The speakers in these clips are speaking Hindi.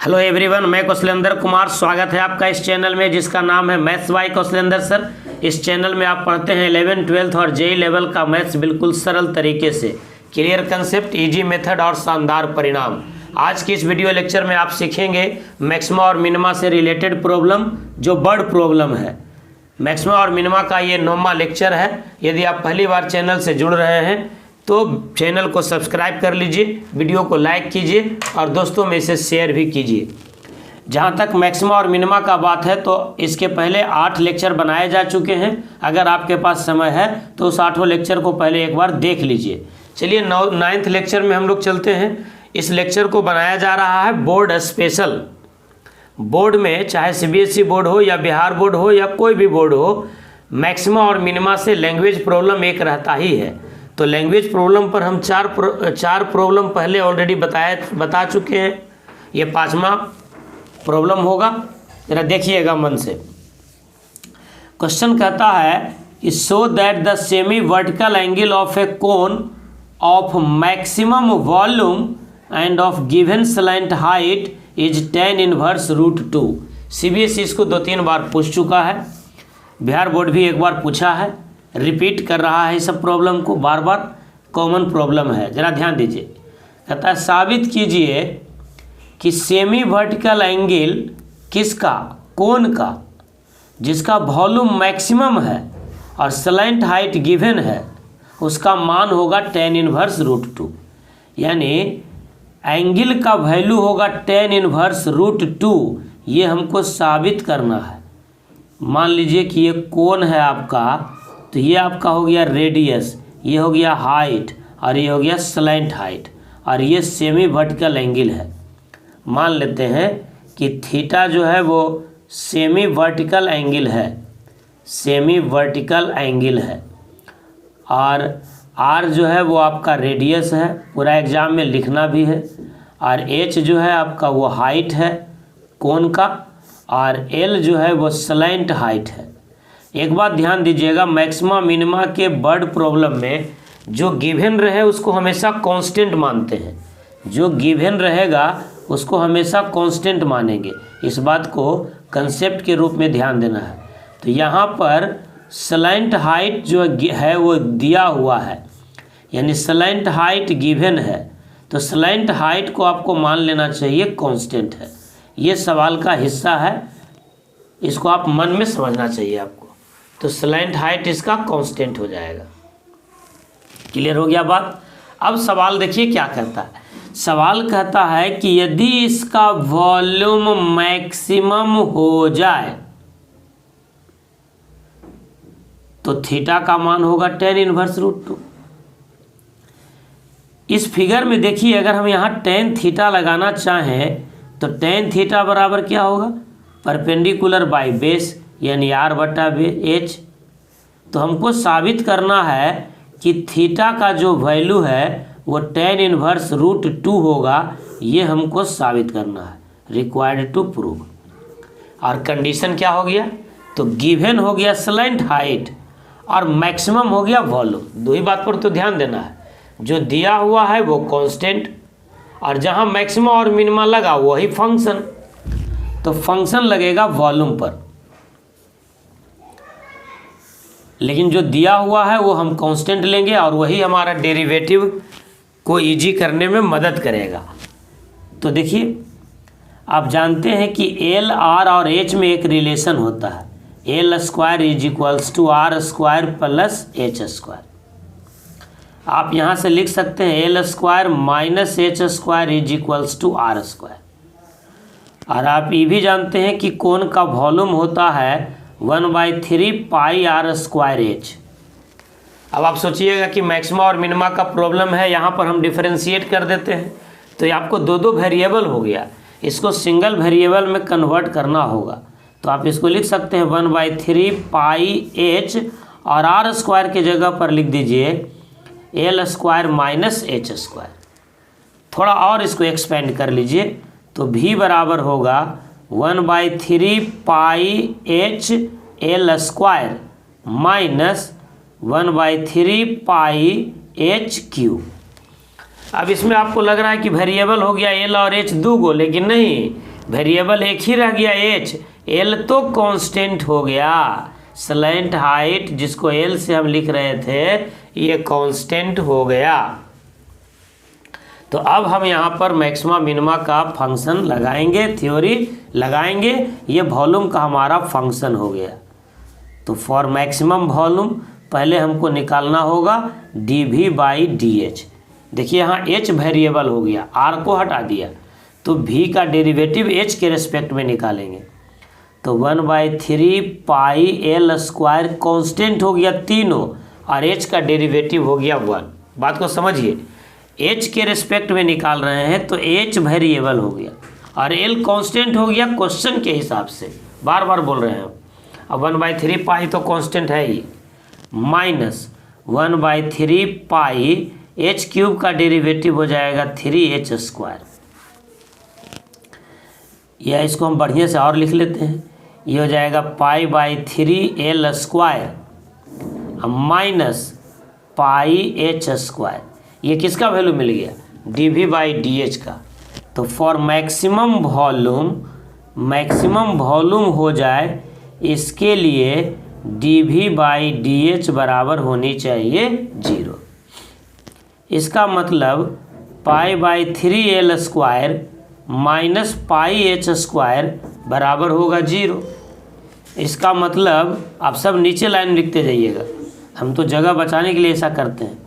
हेलो एवरीवन, मैं कौशलेंद्र कुमार। स्वागत है आपका इस चैनल में जिसका नाम है मैथ्स बाय कौशलेंद्र सर। इस चैनल में आप पढ़ते हैं 11th 12th और जेई लेवल का मैथ्स बिल्कुल सरल तरीके से, क्लियर कंसेप्ट, इजी मेथड और शानदार परिणाम। आज की इस वीडियो लेक्चर में आप सीखेंगे मैक्सिमा और मिनिमा से रिलेटेड प्रॉब्लम, जो बर्ड प्रॉब्लम है। मैक्सिमा और मिनिमा का ये 9वां लेक्चर है। यदि आप पहली बार चैनल से जुड़ रहे हैं तो चैनल को सब्सक्राइब कर लीजिए, वीडियो को लाइक कीजिए और दोस्तों में इसे शेयर भी कीजिए। जहाँ तक मैक्सिमा और मिनिमा का बात है तो इसके पहले 8 लेक्चर बनाए जा चुके हैं। अगर आपके पास समय है तो उस 8वें लेक्चर को पहले एक बार देख लीजिए। चलिए 9th लेक्चर में हम लोग चलते हैं। इस लेक्चर को बनाया जा रहा है बोर्ड स्पेशल। बोर्ड में चाहे CBSE बोर्ड हो या बिहार बोर्ड हो या कोई भी बोर्ड हो, मैक्सिमा और मिनिमा से लैंग्वेज प्रॉब्लम एक रहता ही है। तो लैंग्वेज प्रॉब्लम पर हम चार प्रॉब्लम पहले ऑलरेडी बता चुके हैं। ये 5वां प्रॉब्लम होगा, जरा देखिएगा मन से। क्वेश्चन कहता है कि so that the semi vertical angle of A cone of maximum volume end of given slant height is tan inverse √2। CBSE इसको 2-3 बार पूछ चुका है, बिहार बोर्ड भी एक बार पूछा है, रिपीट कर रहा है। सब प्रॉब्लम को बार बार कॉमन प्रॉब्लम है, ज़रा ध्यान दीजिए। कहता है साबित कीजिए कि सेमी वर्टिकल एंगल किसका, कोन का, जिसका वॉल्यूम मैक्सिमम है और स्लैंट हाइट गिवन है, उसका मान होगा tan इनवर्स √2। यानी एंगल का वैल्यू होगा tan इनवर्स √2। ये हमको साबित करना है। मान लीजिए कि ये कोन है आपका, तो ये आपका हो गया रेडियस, ये हो गया हाइट और ये हो गया स्लैंट हाइट, और ये सेमी वर्टिकल एंगल है। मान लेते हैं कि थीटा जो है वो सेमी वर्टिकल एंगल है, सेमी वर्टिकल एंगल है, और आर जो है वो आपका रेडियस है, पूरा एग्जाम में लिखना भी है, और एच जो है आपका वो हाइट है कोन का, और एल जो है वो स्लैंट हाइट है। एक बात ध्यान दीजिएगा, मैक्सिमा मिनिमा के बर्ड प्रॉब्लम में जो गिवन रहे उसको हमेशा कांस्टेंट मानते हैं। जो गिवन रहेगा उसको हमेशा कांस्टेंट मानेंगे। इस बात को कंसेप्ट के रूप में ध्यान देना है। तो यहाँ पर स्लैंट हाइट जो है वो दिया हुआ है, यानी स्लैंट हाइट गिवन है, तो स्लैंट हाइट को आपको मान लेना चाहिए कांस्टेंट है। ये सवाल का हिस्सा है, इसको आप मन में समझना चाहिए आपको। तो स्लैंट हाइट इसका कांस्टेंट हो जाएगा। क्लियर हो गया बात। अब सवाल देखिए क्या कहता है। सवाल कहता है कि यदि इसका वॉल्यूम मैक्सिमम हो जाए तो थीटा का मान होगा tan इनवर्स √2। इस फिगर में देखिए, अगर हम यहाँ tan थीटा लगाना चाहें तो tan थीटा बराबर क्या होगा, परपेंडिकुलर बाई बेस, यानी R/H। तो हमको साबित करना है कि थीटा का जो वैल्यू है वो tan इनवर्स √2 होगा। ये हमको साबित करना है, रिक्वायर्ड टू प्रूव। और कंडीशन क्या हो गया, तो गिवन हो गया स्लैंट हाइट और मैक्सिमम हो गया वॉल्यूम। दो ही बात पर तो ध्यान देना है। जो दिया हुआ है वो कांस्टेंट, और जहाँ मैक्सिमम और मिनिमा लगा वही फंक्शन। तो फंक्शन लगेगा वॉल्यूम पर, लेकिन जो दिया हुआ है वो हम कांस्टेंट लेंगे और वही हमारा डेरिवेटिव को इजी करने में मदद करेगा। तो देखिए, आप जानते हैं कि L, R और H में एक रिलेशन होता है, L² = R² + H²। आप यहाँ से लिख सकते हैं L² - H² = R²। और आप ये भी जानते हैं कि कोन का वॉल्यूम होता है 1/3 πr²H। अब आप सोचिएगा कि मैक्सिमा और मिनिमा का प्रॉब्लम है, यहाँ पर हम डिफरेंशिएट कर देते हैं तो ये आपको दो वेरिएबल हो गया, इसको सिंगल वेरिएबल में कन्वर्ट करना होगा। तो आप इसको लिख सकते हैं 1/3 πH, और R² के जगह पर लिख दीजिए L² - H²। थोड़ा और इसको एक्सपेंड कर लीजिए तो V बराबर होगा 1/3 πH L² - 1/3 πH3। अब इसमें आपको लग रहा है कि वेरिएबल हो गया L और H 2 गो, लेकिन नहीं, वेरिएबल एक ही रह गया एच, एल तो कांस्टेंट हो गया। स्लैंट हाइट जिसको एल से हम लिख रहे थे ये कांस्टेंट हो गया। तो अब हम यहाँ पर मैक्सिमा मिनिमा का फंक्शन लगाएंगे, थ्योरी लगाएंगे। ये वॉल्यूम का हमारा फंक्शन हो गया। तो फॉर मैक्सिमम वॉल्यूम पहले हमको निकालना होगा dv/dh। देखिए यहाँ h वेरिएबल हो गया, r को हटा दिया, तो v का डेरिवेटिव h के रेस्पेक्ट में निकालेंगे। तो 1/3 पाई एल स्क्वायर कॉन्स्टेंट हो गया तीनों, और h का डेरिवेटिव हो गया 1। बात को समझिए, h के रेस्पेक्ट में निकाल रहे हैं तो h वेरिएबल हो गया और l कांस्टेंट हो गया क्वेश्चन के हिसाब से, बार बार बोल रहे हैं। अब 1/3 पाई तो कांस्टेंट है ही, माइनस 1/3 पाई h क्यूब का डेरिवेटिव हो जाएगा 3h स्क्वायर। या इसको हम बढ़िया से और लिख लेते हैं, ये हो जाएगा π/3 L square minus πh square. ये किसका वैल्यू मिल गया? dv/dh का। तो फॉर मैक्सिमम वॉल्यूम हो जाए इसके लिए dv/dh बराबर होनी चाहिए 0। इसका मतलब π/3 L square minus πh square बराबर होगा 0। इसका मतलब आप सब नीचे लाइन लिखते जाइएगा, हम तो जगह बचाने के लिए ऐसा करते हैं।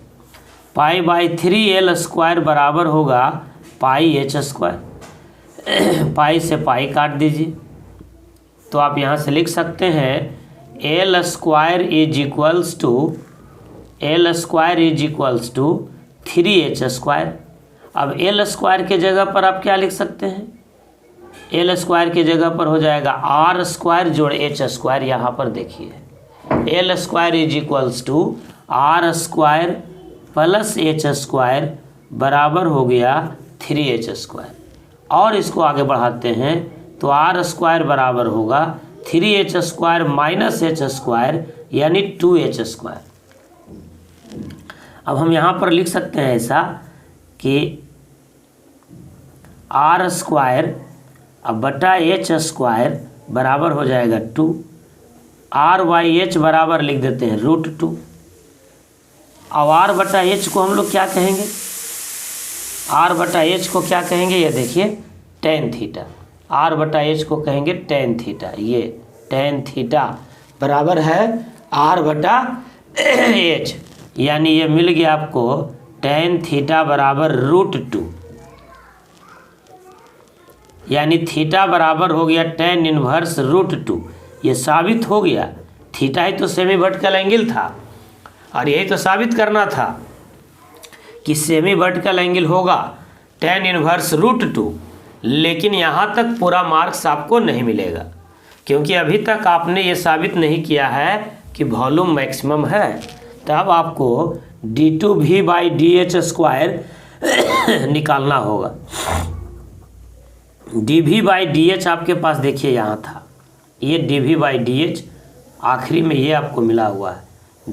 π/3 एल स्क्वायर बराबर होगा πh स्क्वायर। पाई से पाई काट दीजिए, तो आप यहाँ से लिख सकते हैं L square is equals to 3h square. अब एल स्क्वायर के जगह पर आप क्या लिख सकते हैं? एल स्क्वायर के जगह पर हो जाएगा आर स्क्वायर जोड़ एच स्क्वायर। यहाँ पर देखिए L square is equals to R square plus H square बराबर हो गया 3h स्क्वायर। और इसको आगे बढ़ाते हैं तो आर स्क्वायर बराबर होगा 3h square minus H square यानी 2h स्क्वायर। अब हम यहाँ पर लिख सकते हैं ऐसा कि आर स्क्वायर अब बटा एच स्क्वायर बराबर हो जाएगा 2। r/h बराबर लिख देते हैं √2। अब r/h को हम लोग क्या कहेंगे? r/h को क्या कहेंगे? ये देखिए tan थीटा। r/h को कहेंगे tan थीटा। ये tan थीटा बराबर है r/h, यानी ये मिल गया आपको tan थीटा बराबर √2, यानी थीटा बराबर हो गया tan इनवर्स √2। ये साबित हो गया। थीटा ही तो सेमी वर्टिकल एंगल था और यही तो साबित करना था कि सेमी वर्टिकल एंगल होगा tan इनवर्स √2। लेकिन यहाँ तक पूरा मार्क्स आपको नहीं मिलेगा, क्योंकि अभी तक आपने ये साबित नहीं किया है कि वॉल्यूम मैक्सिमम है। तब आपको d2v/dh स्क्वायर निकालना होगा। dv/dh आपके पास देखिए यहाँ था, ये dv/dh आखिरी में ये आपको मिला हुआ है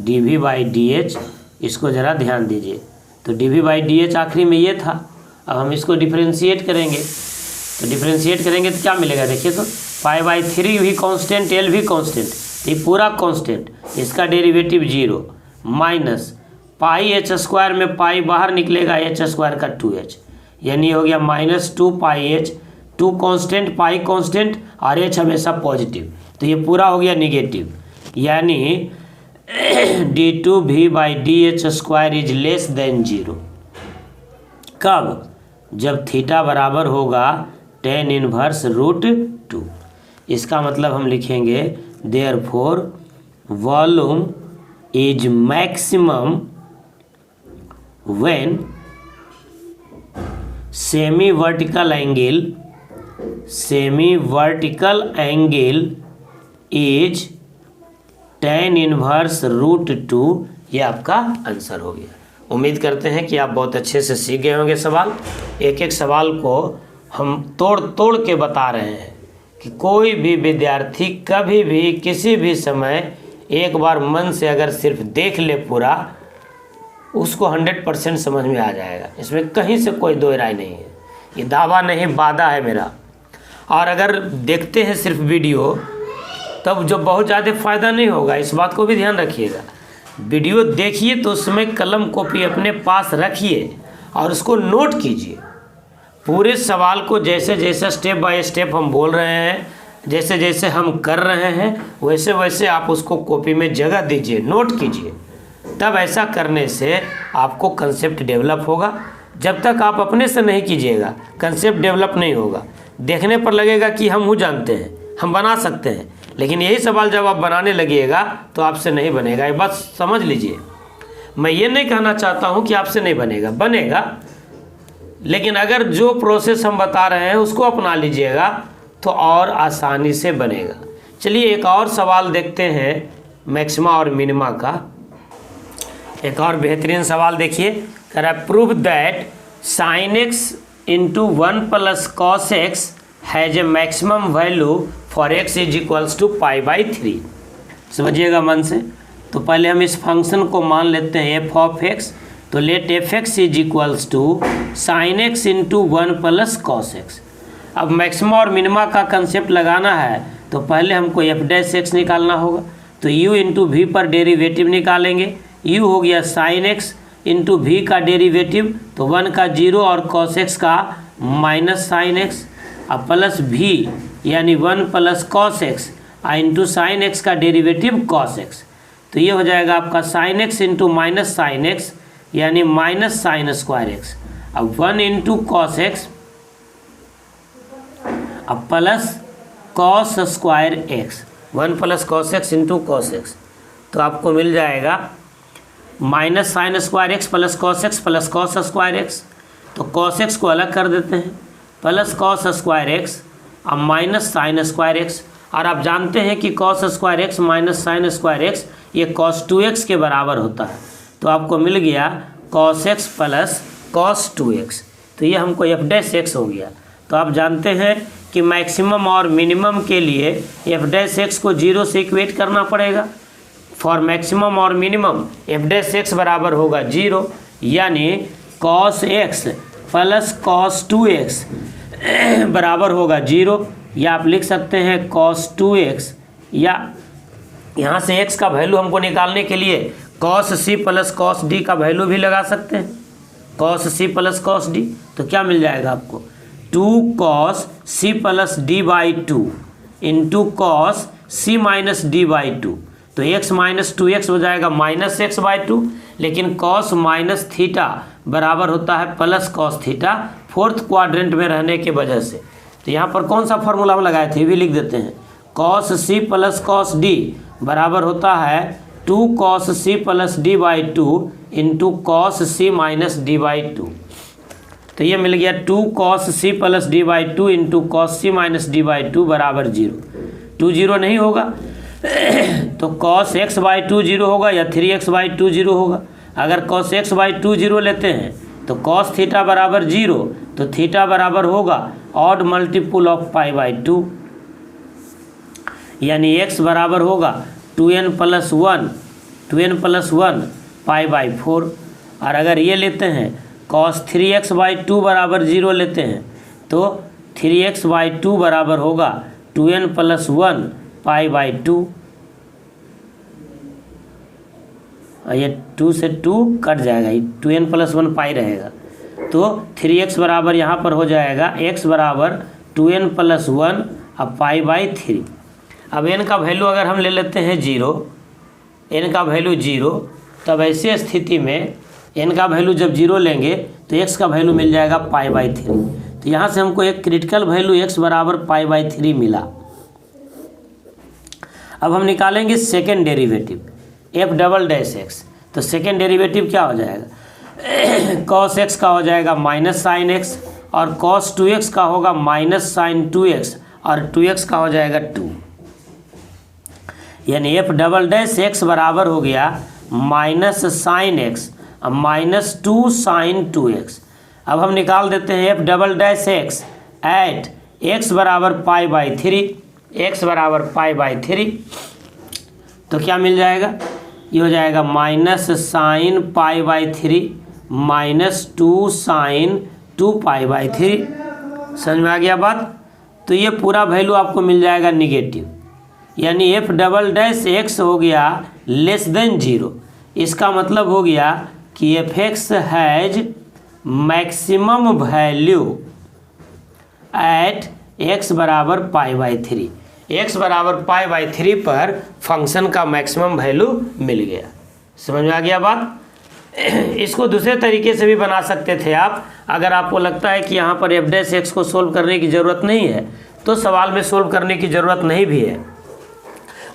dv/dh। इसको ज़रा ध्यान दीजिए, तो dv/dh आखिरी में ये था। अब हम इसको डिफरेंशिएट करेंगे, तो डिफरेंशिएट करेंगे तो क्या मिलेगा? देखिए तो π/3 भी कांस्टेंट, एल भी कांस्टेंट, तो ये पूरा कांस्टेंट, इसका डेरिवेटिव 0 माइनस πh स्क्वायर में पाई बाहर निकलेगा h स्क्वायर का 2h, यानी हो गया माइनस 2πh। 2 कांस्टेंट, पाई कांस्टेंट और h हमेशा पॉजिटिव, तो ये पूरा हो गया निगेटिव, यानी d2v/dh square is less than 0। कब? जब थीटा बराबर होगा tan इनवर्स √2। इसका मतलब हम लिखेंगे therefore volume is maximum when semi vertical angle is tan inverse √2। ये आपका आंसर हो गया। उम्मीद करते हैं कि आप बहुत अच्छे से सीख गए होंगे सवाल। एक एक सवाल को हम तोड़ के बता रहे हैं कि कोई भी विद्यार्थी कभी भी किसी भी समय एक बार मन से अगर सिर्फ देख ले पूरा, उसको 100% समझ में आ जाएगा। इसमें कहीं से कोई दो राय नहीं है, ये दावा नहीं वादा है मेरा। और अगर देखते हैं सिर्फ वीडियो तब जो बहुत ज़्यादा फ़ायदा नहीं होगा, इस बात को भी ध्यान रखिएगा। वीडियो देखिए तो उसमें कलम कॉपी अपने पास रखिए और उसको नोट कीजिए। पूरे सवाल को जैसे जैसे स्टेप बाय स्टेप हम बोल रहे हैं, जैसे जैसे हम कर रहे हैं, वैसे वैसे आप उसको कॉपी में जगह दीजिए, नोट कीजिए। तब ऐसा करने से आपको कंसेप्ट डेवलप होगा। जब तक आप अपने से नहीं कीजिएगा कंसेप्ट डेवलप नहीं होगा। देखने पर लगेगा कि हम वो जानते हैं, हम बना सकते हैं, लेकिन यही सवाल जब आप बनाने लगिएगा तो आपसे नहीं बनेगा। ये बात समझ लीजिए। मैं ये नहीं कहना चाहता हूँ कि आपसे नहीं बनेगा, बनेगा, लेकिन अगर जो प्रोसेस हम बता रहे हैं उसको अपना लीजिएगा तो और आसानी से बनेगा। चलिए एक और सवाल देखते हैं मैक्सिमा और मिनिमा का। एक और बेहतरीन सवाल देखिए, कह रहा है prove that sine x into 1 plus cos x has a maximum value for x is equals to π/3। समझिएगा मन से। तो पहले हम इस फंक्शन को मान लेते हैं एफ ऑफ एक्स। तो let F X is equals to sine x into 1 plus cos X. अब मैक्सिमा और मिनिमा का कंसेप्ट लगाना है तो पहले हमको एफ डैश एक्स निकालना होगा। तो यू इंटू वी पर डेरिवेटिव निकालेंगे। यू हो गया साइन एक्स इंटू वी का डेरिवेटिव, तो 1 का 0 और कॉस एक्स का माइनस साइन एक्स, अब प्लस भी यानी 1 plus cos x into sine x का डेरिवेटिव कॉस एक्स। तो ये हो जाएगा आपका sine x into minus sine x यानी माइनस साइन स्क्वायर एक्स। अब 1 इंटू कॉस एक्स अब plus cos square x, 1 plus cos x into cos x. तो आपको मिल जाएगा minus sine square x plus cos square x. तो कॉस एक्स को अलग कर देते हैं, प्लस कॉस स्क्वायर एक्स अब माइनस साइन स्क्वायर एक्स। और आप जानते हैं कि cos square x minus sine square x ये कॉस 2x के बराबर होता है। तो आपको मिल गया cos x plus cos 2x। तो ये हमको एफ डैश एक्स हो गया। तो आप जानते हैं कि मैक्सिमम और मिनिमम के लिए एफ डैश एक्स को 0 से इक्वेट करना पड़ेगा। फॉर मैक्सिमम और मिनिमम एफ डैश एक्स बराबर होगा 0, यानी cos x plus cos 2x बराबर होगा 0, या आप लिख सकते हैं कॉस 2x, या यहाँ से x का वैल्यू हमको निकालने के लिए cos C plus cos D का वैल्यू भी लगा सकते हैं, cos C plus cos D. तो क्या मिल जाएगा आपको 2 cos C plus D by 2 into cos C minus D by 2। तो x माइनस 2x हो जाएगा माइनस एक्स बाई 2, लेकिन कॉस माइनस थीटा बराबर होता है plus cos theta, fourth quadrant में रहने की वजह से। तो यहाँ पर कौन सा फॉर्मूला हम लगाए थे, ये भी लिख देते हैं। Cos C plus cos D बराबर होता है 2 cos C plus D by 2 into cos C minus D by 2। तो ये मिल गया 2 cos C plus D by 2 into cos C minus D by 2 बराबर 0। 2 0 नहीं होगा तो कॉस एक्स बाई 2 0 होगा या 3x बाई 2 0 होगा। अगर कॉस एक्स बाई 2 0 लेते हैं तो कॉस थीटा बराबर 0, तो थीटा बराबर होगा ऑड मल्टीपुल ऑफ π/2, यानी x बराबर होगा 2n प्लस 1 π/4। और अगर ये लेते हैं कॉस 3x बाई 2 बराबर 0 लेते हैं तो 3x बाई 2 बराबर होगा 2n प्लस 1 π/2। ये 2 से 2 कट जाएगा, 2n प्लस 1 पाई रहेगा। तो 3x बराबर यहाँ पर हो जाएगा x बराबर 2n प्लस 1 अब π/3। अब n का वैल्यू अगर हम ले लेते हैं 0, n का वैल्यू 0, तब ऐसे स्थिति में n का वैल्यू जब 0 लेंगे तो x का वैल्यू मिल जाएगा π/3। तो यहाँ से हमको एक क्रिटिकल वैल्यू x बराबर π/3 मिला। अब हम निकालेंगे second derivative F double dash x. तो सेकेंड डेरिवेटिव क्या हो जाएगा, कॉस एक्स का हो जाएगा माइनस साइन एक्स और कॉस 2x का होगा माइनस साइन 2x और 2x का हो जाएगा 2, यानी एफ डबल डैश एक्स बराबर हो गया minus sine X minus 2 sine 2x। अब हम निकाल देते हैं F double dash X at X बराबर π/3, x बराबर π/3। तो क्या मिल जाएगा, ये हो जाएगा माइनस साइन π/3 माइनस 2 साइन 2 π/3। समझ में आ गया बात। तो ये पूरा वैल्यू आपको मिल जाएगा निगेटिव, यानी एफ डबल डैश एक्स हो गया लेस देन 0। इसका मतलब हो गया कि F X has maximum value at X बराबर π/3। एक्स बराबर π/3 पर फंक्शन का मैक्सिमम वैल्यू मिल गया। समझ में आ गया बात। इसको दूसरे तरीके से भी बना सकते थे आप। अगर आपको लगता है कि यहाँ पर एफ डैश एक्स को सोल्व करने की ज़रूरत नहीं है तो सवाल में सोल्व करने की ज़रूरत नहीं भी है,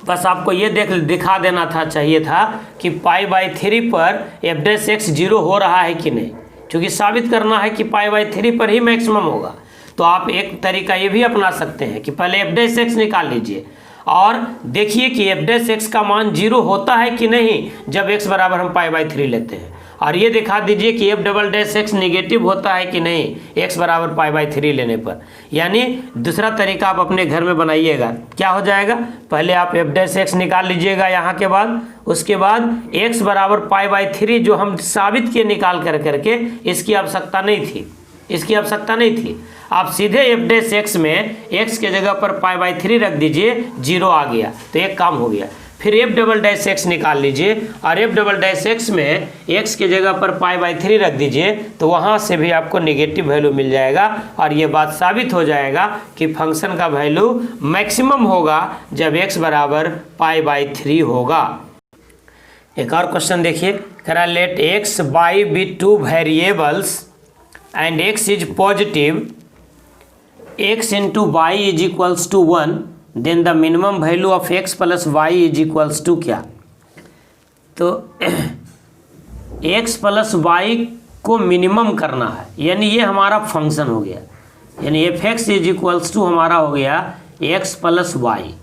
बस आपको ये दिखा देना था चाहिए था कि π/3 पर एफ डैश एक्स 0 हो रहा है कि नहीं, क्योंकि साबित करना है कि π/3 पर ही मैक्सिमम होगा। तो आप एक तरीका ये भी अपना सकते हैं कि पहले एफ डैश एक्स निकाल लीजिए और देखिए कि एफ डैश एक्स का मान 0 होता है कि नहीं जब एक्स बराबर हम π/3 लेते हैं, और ये दिखा दीजिए कि F double dash x negative होता है कि नहीं एक्स बराबर π/3 लेने पर। यानी दूसरा तरीका आप अपने घर में बनाइएगा। क्या हो जाएगा, पहले आप एफ डैश एक्स निकाल लीजिएगा यहाँ के बाद, उसके बाद एक्स बराबर π/3 जो हम साबित किए निकाल करके, इसकी आवश्यकता नहीं थी। आप सीधे एफ डैश एक्स में एक्स के जगह पर π/3 रख दीजिए, 0 आ गया तो एक काम हो गया। फिर एफ डबल डैश एक्स निकाल लीजिए और एफ डबल डैश एक्स में एक्स के जगह पर π/3 रख दीजिए, तो वहाँ से भी आपको नेगेटिव वैल्यू मिल जाएगा और ये बात साबित हो जाएगा कि फंक्शन का वैल्यू मैक्सिमम होगा जब एक्स बराबर π/3 होगा। एक और क्वेश्चन देखिए, करा let X y be 2 variables and X is positive, x into y is equals to 1, then the minimum value of x plus y is equals to क्या। तो x प्लस y को मिनिमम करना है, यानी ये हमारा फंक्शन हो गया, यानी F X is equals to हमारा हो गया x प्लस वाई।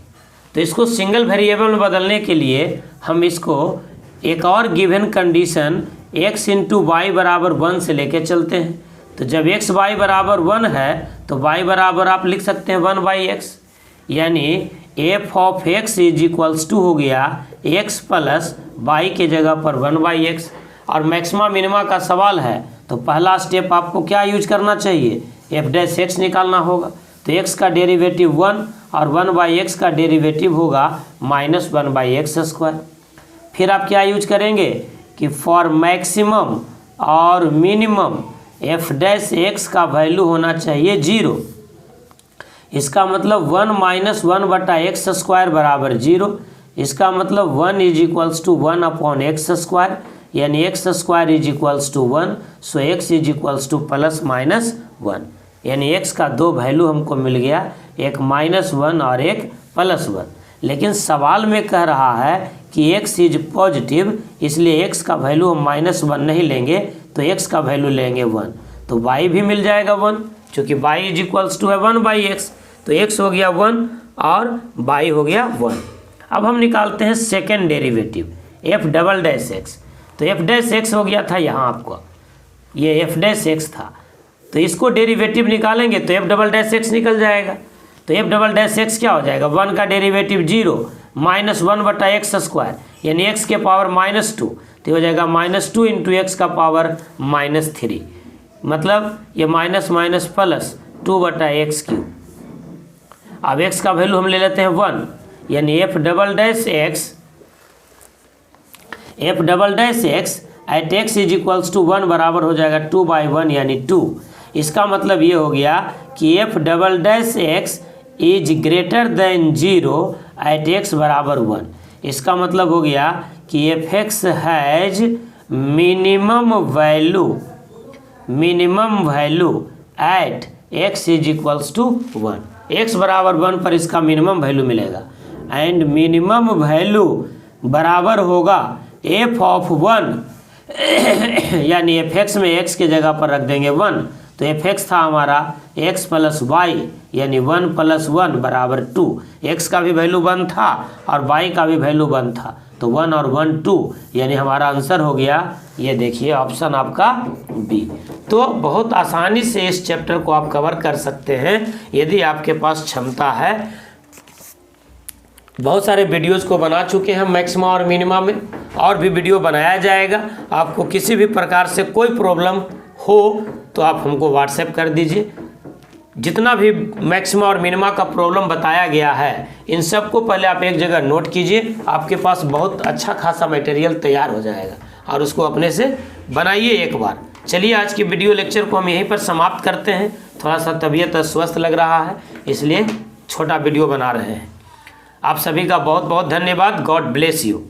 तो इसको सिंगल वेरिएबल में बदलने के लिए हम इसको एक और given condition x into y बराबर 1 से लेके चलते हैं। तो जब x y बराबर 1 है तो y बराबर आप लिख सकते हैं 1/x, यानी F of x is equals to हो गया x प्लस y के जगह पर 1/x। और मैक्सिमा मिनिमा का सवाल है तो पहला स्टेप आपको क्या यूज करना चाहिए, एफ डैश एक्स निकालना होगा। तो x का डेरिवेटिव 1 और 1/x का डेरिवेटिव होगा -1/x²। फिर आप क्या यूज करेंगे कि फॉर मैक्सिमम और मिनिमम एफ डैश एक्स का वैल्यू होना चाहिए 0। इसका मतलब 1 - 1/x² बराबर 0। इसका मतलब 1 इज इक्वल्स टू 1/x², यानी x² is equals to 1, so x is equals to ±1, यानी x का दो वैल्यू हमको मिल गया, एक -1 और एक +1। लेकिन सवाल में कह रहा है कि x इज पॉजिटिव, इसलिए x का वैल्यू हम -1 नहीं लेंगे तो x का वैल्यू लेंगे 1, तो y भी मिल जाएगा 1, क्योंकि y इज इक्वल्स टू है 1/x। तो x हो गया 1 और y हो गया 1। अब हम निकालते हैं second derivative F double dash x. तो एफ डैश एक्स हो गया था यहाँ आपको, ये एफ डैश एक्स था, तो इसको डेरिवेटिव निकालेंगे तो एफ डबल डैश एक्स निकल जाएगा। तो एफ डबल डैश एक्स क्या हो जाएगा, 1 का डेरिवेटिव 0 -1/x², यानी x के पावर -2, तो हो जाएगा -2 इंटू एक्स का पावर -3, मतलब ये माइनस माइनस प्लस 2/x³। अब x का वैल्यू हम ले लेते हैं 1, यानी F double dash X at x is equals to 1 बराबर हो जाएगा 2/1 यानी 2। इसका मतलब ये हो गया कि F double dash X is greater than 0 at x बराबर 1। इसका मतलब हो गया कि F X has minimum value at x is equals to 1। x बराबर 1 पर इसका मिनिमम वैल्यू मिलेगा, एंड मिनिमम वैल्यू बराबर होगा f ऑफ 1 यानी एफ एक्स में x के जगह पर रख देंगे 1, तो एफ एक्स था हमारा x प्लस वाई, यानी 1 + 1 बराबर 2। x का भी वैल्यू 1 था और y का भी वैल्यू 1 था, तो 1 और 1 2, यानी हमारा आंसर हो गया, ये देखिए ऑप्शन आपका बी। तो बहुत आसानी से इस चैप्टर को आप कवर कर सकते हैं यदि आपके पास क्षमता है। बहुत सारे वीडियोस को बना चुके हैं मैक्सिमा और मिनिमा में, और भी वीडियो बनाया जाएगा। आपको किसी भी प्रकार से कोई प्रॉब्लम हो तो आप हमको व्हाट्सएप कर दीजिए, जितना भी मैक्सिमा और मिनिमा का प्रॉब्लम बताया गया है, इन सब को पहले आप एक जगह नोट कीजिए। आपके पास बहुत अच्छा खासा मटेरियल तैयार हो जाएगा और उसको अपने से बनाइए एक बार। चलिए आज की वीडियो लेक्चर को हम यहीं पर समाप्त करते हैं। थोड़ा सा तबीयत अस्वस्थ लग रहा है, इसलिए छोटा वीडियो बना रहे हैं। आप सभी का बहुत बहुत धन्यवाद। God bless you.